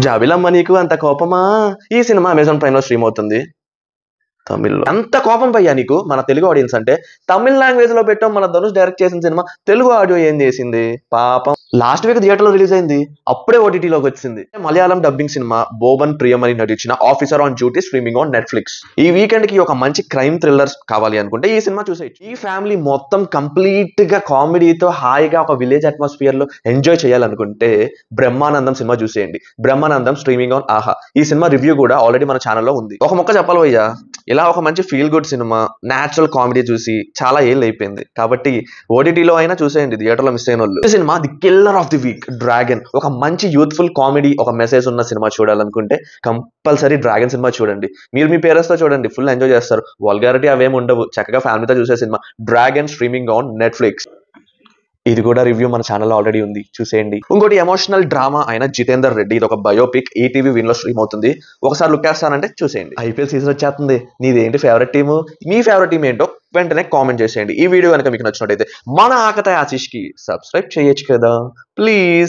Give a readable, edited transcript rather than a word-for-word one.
జాబిలమ్మ నీకు అంత కోపమా? ఈ సినిమా అమెజాన్ ప్రైమ్ లో స్ట్రీమ్ అవుతుంది తమిళ్లో. అంత కోపం పయ్యా నీకు మన తెలుగు ఆడియన్స్ అంటే? తమిళ్ లాంగ్వేజ్ లో పెట్టాం, మన ధనుష్ డైరెక్ట్ చేసిన సినిమా తెలుగు ఆడియో ఏం చేసింది పాపం. లాస్ట్ వీక్ థియేటర్ లో రిలీజ్ అయింది, అప్పుడే ఓటీటీలోకి వచ్చింది. మలయాళం డబ్బింగ్ సినిమా బోబన్ ప్రియమణి నటించిన officer on duty streaming on Netflix. ఈ వీకెండ్ కి ఒక మంచి క్రైమ్ థ్రిల్లర్స్ కావాలి అనుకుంటే ఈ సినిమా చూసేయచ్చు. ఈ ఫ్యామిలీ మొత్తం కంప్లీట్ గా కామెడీతో హాయిగా ఒక విలేజ్ అట్మాస్ఫియర్ లో ఎంజాయ్ చేయాలనుకుంటే బ్రహ్మానందం సినిమా చూసేయండి. బ్రహ్మానందం స్ట్రీమింగ్ ఆన్ ఆహా. ఈ సినిమా రివ్యూ కూడా ఆల్రెడీ మన ఛానల్లో ఉంది. ఒక మొక్క చెప్పాలి భయ్యా, ఇలా ఒక మంచి feel good cinema natural comedy చూసి చాలా ఏళ్ళు అయిపోయింది కాబట్టి ఓటీటీలో అయినా చూసేయండి, థియేటర్లో మిస్ అయిన వాళ్ళు. ఈ cinema the killer of the week dragon. ఒక మంచి యూత్ఫుల్ కామెడీ, ఒక మెసేజ్ ఉన్న సినిమా చూడాలనుకుంటే కంపల్సరీ డ్రాగన్ సినిమా చూడండి. మీరు మీ పేరెంట్స్ తో చూడండి, ఫుల్ ఎంజాయ్ చేస్తారు. వల్గారిటీ అవేమి ఉండవు, చక్కగా ఫ్యామిలీతో చూసే cinema dragon streaming on Netflix. ఇది కూడా రివ్యూ మన ఛానల్లో ఆల్రెడీ ఉంది, చూసేయండి. ఇంకోటి ఎమోషనల్ డ్రామా అయిన జితేందర్ రెడ్డి, ఇది ఒక బయోపిక్, ఈటీవీ విన్ లో స్ట్రీమ్ అవుతుంది. ఒకసారి లుక్ వేస్తానంటే చూసేయండి. ఐపీఎల్ సీజన్ వచ్చేస్తుంది, నీదేంటి ఫేవరెట్ టీము? మీ ఫేవరెట్ టీం ఏంటో వెంటనే కామెంట్ చేసేయండి. ఈ వీడియో కనుక మీకు నచ్చినట్టయితే మన ఆకతాయి ఆశీష్ కి సబ్స్క్రైబ్ చేయొచ్చు కదా ప్లీజ్.